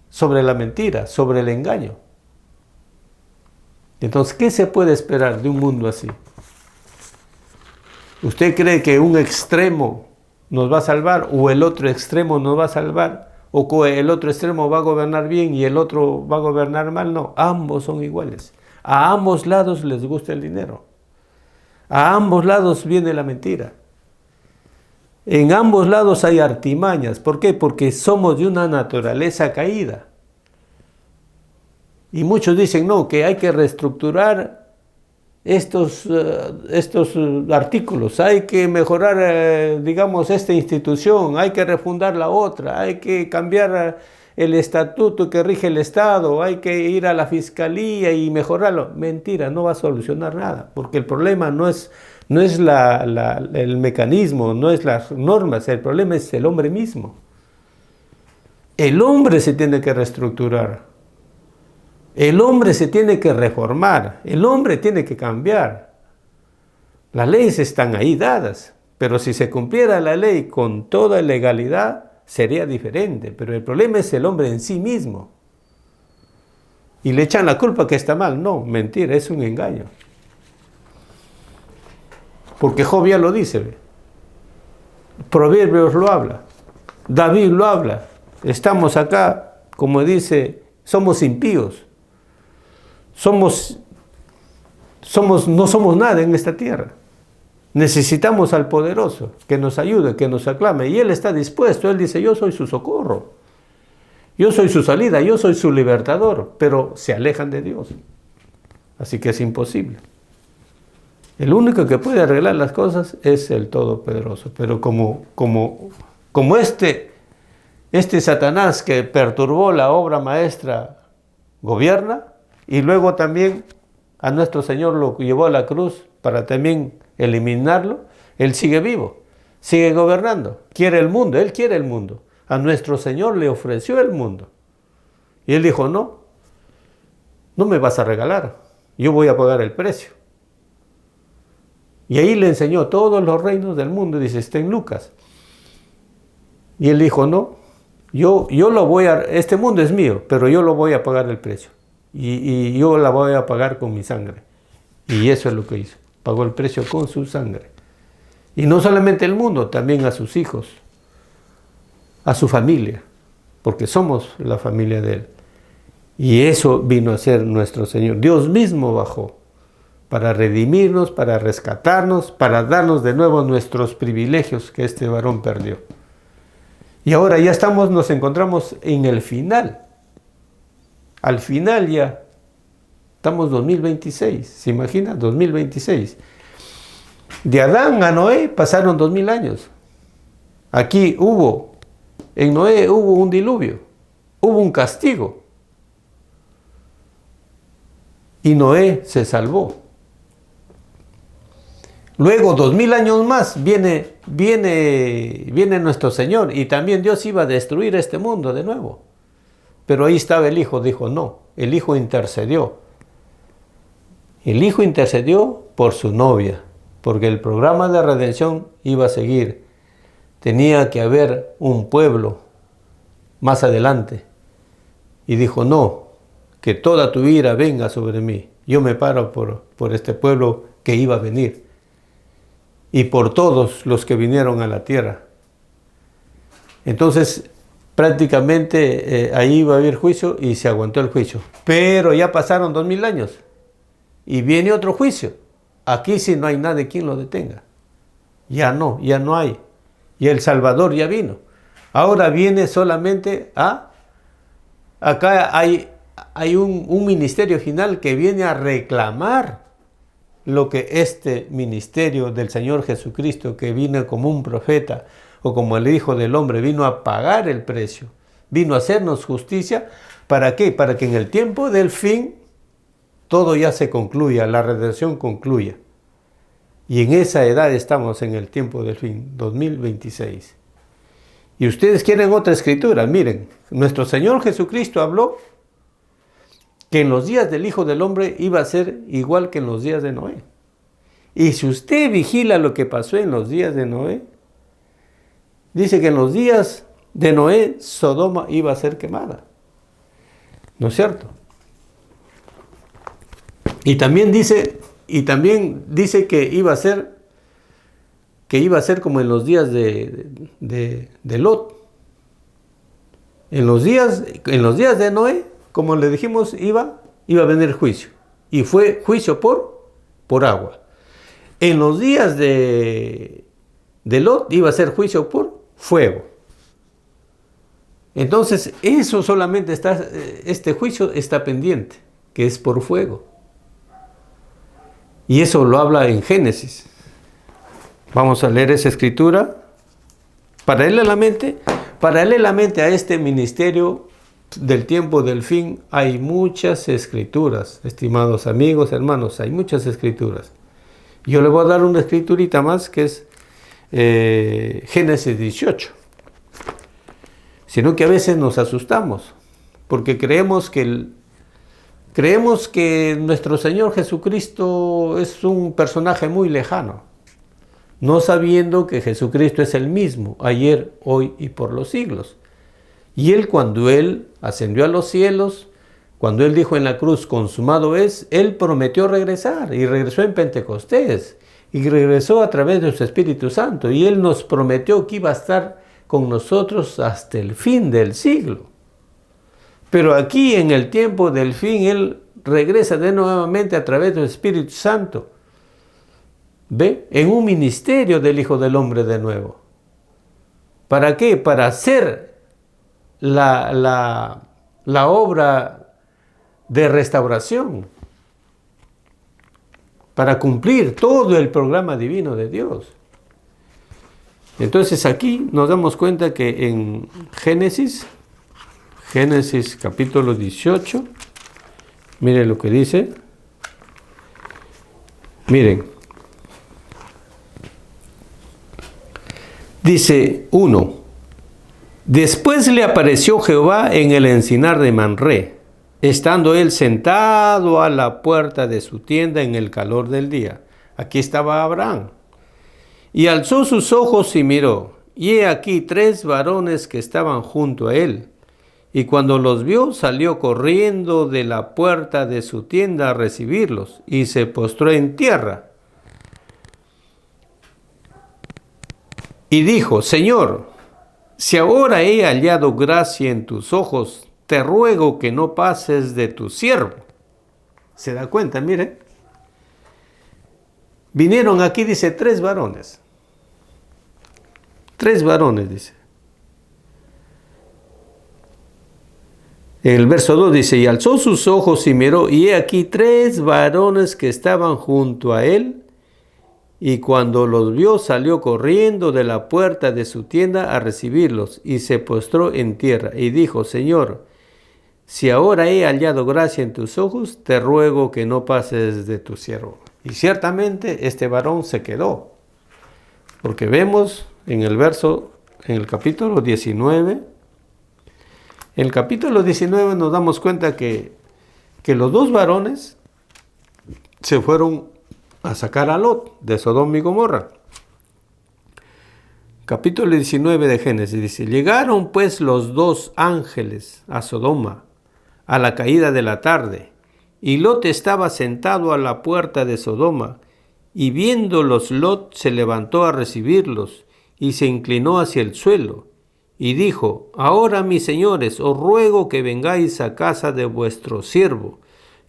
sobre la mentira, sobre el engaño. Entonces, ¿qué se puede esperar de un mundo así? ¿Usted cree que un extremo nos va a salvar o el otro extremo nos va a salvar? ¿O que el otro extremo va a gobernar bien y el otro va a gobernar mal? No, ambos son iguales. A ambos lados les gusta el dinero. A ambos lados viene la mentira. En ambos lados hay artimañas. ¿Por qué? Porque somos de una naturaleza caída. Y muchos dicen, no, que hay que reestructurar estos artículos, hay que mejorar, digamos, esta institución, hay que refundar la otra, hay que cambiar el estatuto que rige el Estado, hay que ir a la fiscalía y mejorarlo. Mentira, no va a solucionar nada, porque el problema no es el mecanismo, no es las normas, el problema es el hombre mismo. El hombre se tiene que reestructurar. El hombre se tiene que reformar, el hombre tiene que cambiar. Las leyes están ahí dadas, pero si se cumpliera la ley con toda legalidad, sería diferente. Pero el problema es el hombre en sí mismo. Y le echan la culpa que está mal. No, mentira, es un engaño. Porque Job ya lo dice. Proverbios lo habla. David lo habla. Estamos acá, como dice, somos impíos. No somos nada en esta tierra. Necesitamos al poderoso que nos ayude, que nos aclame. Y Él está dispuesto. Él dice, yo soy su socorro. Yo soy su salida, yo soy su libertador. Pero se alejan de Dios. Así que es imposible. El único que puede arreglar las cosas es el Todopoderoso. Pero como este Satanás que perturbó la obra maestra gobierna, y luego también a nuestro Señor lo llevó a la cruz para también eliminarlo, Él sigue vivo, sigue gobernando, quiere el mundo, Él quiere el mundo. A nuestro Señor le ofreció el mundo. Y Él dijo, no me vas a regalar, yo voy a pagar el precio. Y ahí le enseñó todos los reinos del mundo, dice, está en Lucas. Y Él dijo, no, yo lo voy a, este mundo es mío, pero yo lo voy a pagar el precio. Y yo la voy a pagar con mi sangre. Y eso es lo que hizo, pagó el precio con su sangre. Y no solamente el mundo, también a sus hijos, a su familia, porque somos la familia de Él. Y eso vino a ser nuestro Señor. Dios mismo bajó para redimirnos, para rescatarnos, para darnos de nuevo nuestros privilegios que este varón perdió. Y ahora ya nos encontramos en el final. Al final ya estamos 2026, ¿se imagina? 2026. De Adán a Noé pasaron 2000 años. Aquí en Noé hubo un diluvio, hubo un castigo. Y Noé se salvó. Luego, 2000 años más, viene nuestro Señor, y también Dios iba a destruir este mundo de nuevo. Pero ahí estaba el Hijo, dijo no, el Hijo intercedió. El Hijo intercedió por su novia, porque el programa de redención iba a seguir. Tenía que haber un pueblo más adelante. Y dijo, no, que toda tu ira venga sobre mí. Yo me paro por este pueblo que iba a venir. Y por todos los que vinieron a la tierra. Entonces, prácticamente ahí iba a haber juicio y se aguantó el juicio. Pero ya pasaron 2000 años y viene otro juicio. Aquí sí no hay nadie quien lo detenga. Ya no hay. Y el Salvador ya vino. Ahora viene solamente acá hay un ministerio final que viene a reclamar lo que este ministerio del Señor Jesucristo, que vino como un profeta o como el Hijo del Hombre, vino a pagar el precio, vino a hacernos justicia. ¿Para qué? Para que en el tiempo del fin todo ya se concluya, la redención concluya. Y en esa edad estamos en el tiempo del fin, 2026. Y ustedes quieren otra escritura, miren, nuestro Señor Jesucristo habló que en los días del Hijo del Hombre iba a ser igual que en los días de Noé. Y si usted vigila lo que pasó en los días de Noé, dice que en los días de Noé, Sodoma iba a ser quemada. ¿No es cierto? Y también dice que iba a ser como en los días de Lot. En los días de Noé, como le dijimos, iba a venir juicio. Y fue juicio por agua. En los días de Lot iba a ser juicio por fuego. Entonces, eso solamente este juicio está pendiente, que es por fuego. Y eso lo habla en Génesis. Vamos a leer esa escritura. Paralelamente a este ministerio del tiempo del fin, hay muchas escrituras, estimados amigos, hermanos, hay muchas escrituras. Yo le voy a dar una escriturita más, que es Génesis 18. Sino que a veces nos asustamos, porque creemos que nuestro Señor Jesucristo es un personaje muy lejano, no sabiendo que Jesucristo es el mismo, ayer, hoy y por los siglos. Y Él, cuando Él ascendió a los cielos, cuando Él dijo en la cruz, consumado es, Él prometió regresar, y regresó en Pentecostés, y regresó a través de su Espíritu Santo, y Él nos prometió que iba a estar con nosotros hasta el fin del siglo. Pero aquí, en el tiempo del fin, Él regresa de nuevamente a través del Espíritu Santo. ¿Ve? En un ministerio del Hijo del Hombre de nuevo. ¿Para qué? Para hacer la obra de restauración. para cumplir todo el programa divino de Dios. Entonces aquí nos damos cuenta que en Génesis capítulo 18, miren lo que dice. Miren. Dice 1. Después le apareció Jehová en el encinar de Manré, estando él sentado a la puerta de su tienda en el calor del día. Aquí estaba Abraham. Y alzó sus ojos y miró, y he aquí 3 varones que estaban junto a él. Y cuando los vio, salió corriendo de la puerta de su tienda a recibirlos, y se postró en tierra. Y dijo, Señor, si ahora he hallado gracia en tus ojos, te ruego que no pases de tu siervo. ¿Se da cuenta? Mire. Vinieron aquí, dice, 3 varones. 3 varones, dice. En el verso 2 dice, y alzó sus ojos y miró, y he aquí 3 varones que estaban junto a él, y cuando los vio salió corriendo de la puerta de su tienda a recibirlos, y se postró en tierra, y dijo, Señor, si ahora he hallado gracia en tus ojos, te ruego que no pases de tu siervo. Y ciertamente este varón se quedó, porque vemos en el capítulo 19, en el capítulo 19 nos damos cuenta que los 2 varones se fueron a sacar a Lot de Sodoma y Gomorra. Capítulo 19 de Génesis dice, llegaron pues los 2 ángeles a Sodoma a la caída de la tarde, y Lot estaba sentado a la puerta de Sodoma, y viéndolos Lot se levantó a recibirlos, y se inclinó hacia el suelo, y dijo, ahora mis señores, os ruego que vengáis a casa de vuestro siervo,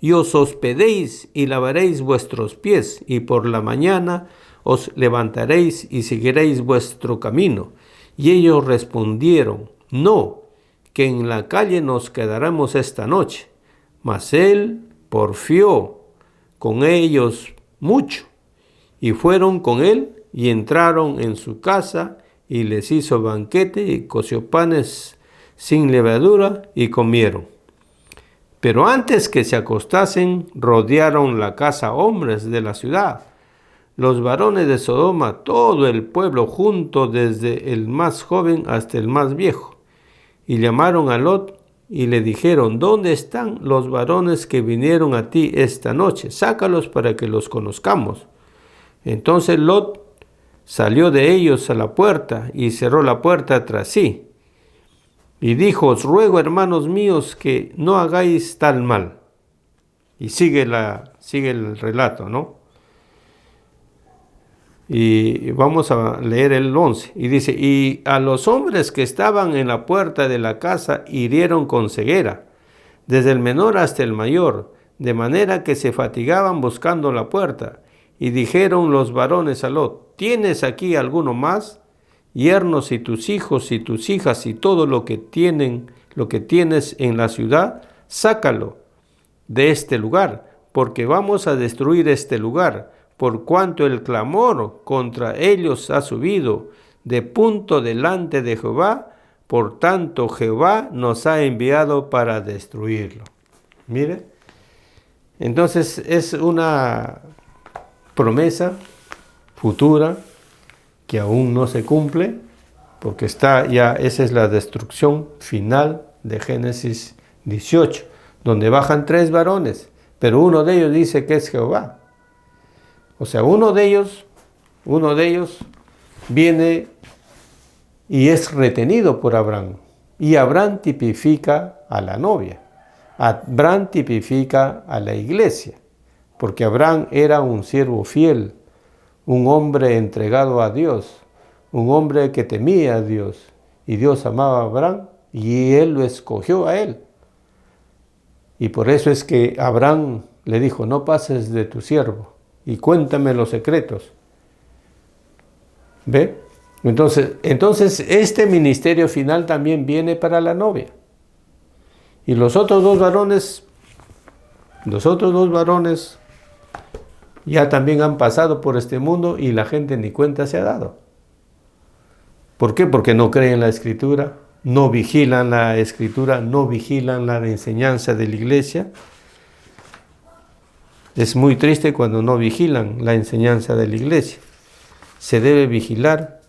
y os hospedéis y lavaréis vuestros pies, y por la mañana os levantaréis y seguiréis vuestro camino. Y ellos respondieron, no, que en la calle nos quedaremos esta noche. Mas él porfió con ellos mucho, y fueron con él, y entraron en su casa, y les hizo banquete, y coció panes sin levadura, y comieron. Pero antes que se acostasen, rodearon la casa hombres de la ciudad, los varones de Sodoma, todo el pueblo junto, desde el más joven hasta el más viejo. Y llamaron a Lot, y le dijeron, ¿dónde están los varones que vinieron a ti esta noche? Sácalos para que los conozcamos. Entonces Lot salió de ellos a la puerta, y cerró la puerta tras sí. Y dijo, os ruego, hermanos míos, que no hagáis tal mal. Y sigue el relato, ¿no? Y vamos a leer el 11. Y dice, y a los hombres que estaban en la puerta de la casa hirieron con ceguera, desde el menor hasta el mayor, de manera que se fatigaban buscando la puerta. Y dijeron los varones a Lot, ¿tienes aquí alguno más? Yernos y tus hijos y tus hijas y todo lo que tienes en la ciudad, sácalo de este lugar, porque vamos a destruir este lugar, por cuanto el clamor contra ellos ha subido de punto delante de Jehová, por tanto Jehová nos ha enviado para destruirlo. Mire, entonces es una promesa futura que aún no se cumple, porque esa es la destrucción final de Génesis 18, donde bajan 3 varones, pero uno de ellos dice que es Jehová. O sea, uno de ellos viene y es retenido por Abraham. Y Abraham tipifica a la novia. Abraham tipifica a la iglesia, porque Abraham era un siervo fiel, un hombre entregado a Dios, un hombre que temía a Dios. Y Dios amaba a Abraham y él lo escogió a él. Y por eso es que Abraham le dijo, no pases de tu siervo y cuéntame los secretos. ¿Ve? Entonces este ministerio final también viene para la novia. Y los otros dos varones ya también han pasado por este mundo y la gente ni cuenta se ha dado. ¿Por qué? Porque no creen la Escritura, no vigilan la Escritura, no vigilan la enseñanza de la iglesia. Es muy triste cuando no vigilan la enseñanza de la iglesia. Se debe vigilar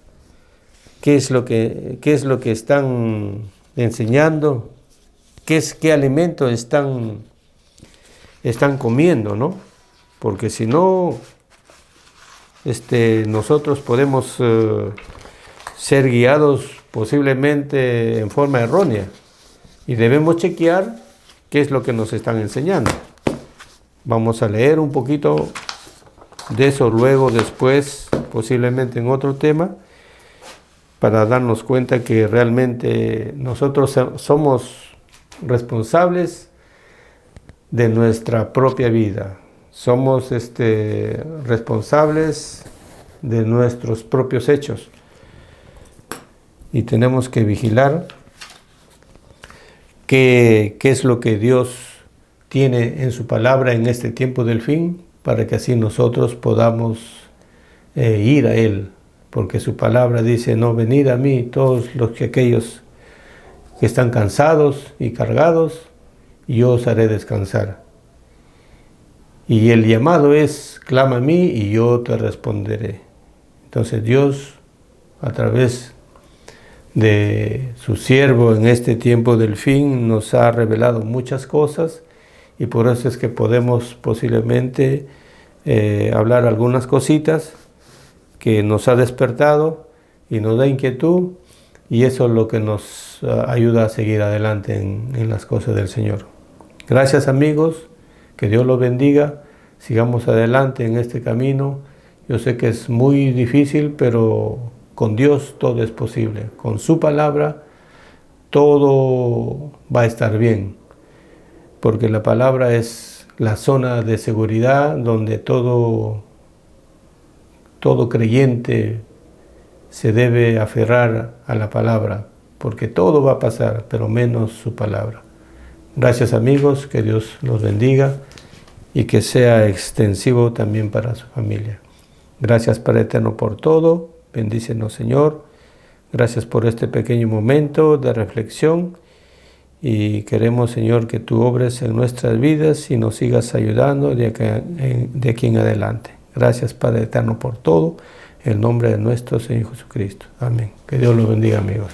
qué es lo que están enseñando, qué alimento están comiendo, ¿no? Porque si no, nosotros podemos ser guiados posiblemente en forma errónea y debemos chequear qué es lo que nos están enseñando. Vamos a leer un poquito de eso luego, después, posiblemente en otro tema, para darnos cuenta que realmente nosotros somos responsables de nuestra propia vida. Somos responsables de nuestros propios hechos. Y tenemos que vigilar qué es lo que Dios tiene en su palabra en este tiempo del fin, para que así nosotros podamos ir a Él. Porque su palabra dice, no, venid a mí todos aquellos que están cansados y cargados, y yo os haré descansar. Y el llamado es, clama a mí y yo te responderé. Entonces Dios, a través de su siervo en este tiempo del fin, nos ha revelado muchas cosas, y por eso es que podemos posiblemente hablar algunas cositas que nos ha despertado y nos da inquietud, y eso es lo que nos ayuda a seguir adelante en las cosas del Señor. Gracias, amigos, que Dios los bendiga, sigamos adelante en este camino. Yo sé que es muy difícil, pero con Dios todo es posible. Con su palabra todo va a estar bien, porque la palabra es la zona de seguridad donde todo creyente se debe aferrar a la palabra, porque todo va a pasar, pero menos su palabra. Gracias, amigos, que Dios los bendiga y que sea extensivo también para su familia. Gracias, Padre Eterno, por todo. Bendícenos, Señor. Gracias por este pequeño momento de reflexión, y queremos, Señor, que tú obres en nuestras vidas y nos sigas ayudando de aquí en adelante. Gracias, Padre Eterno, por todo. En el nombre de nuestro Señor Jesucristo. Amén. Que Dios los bendiga, amigos.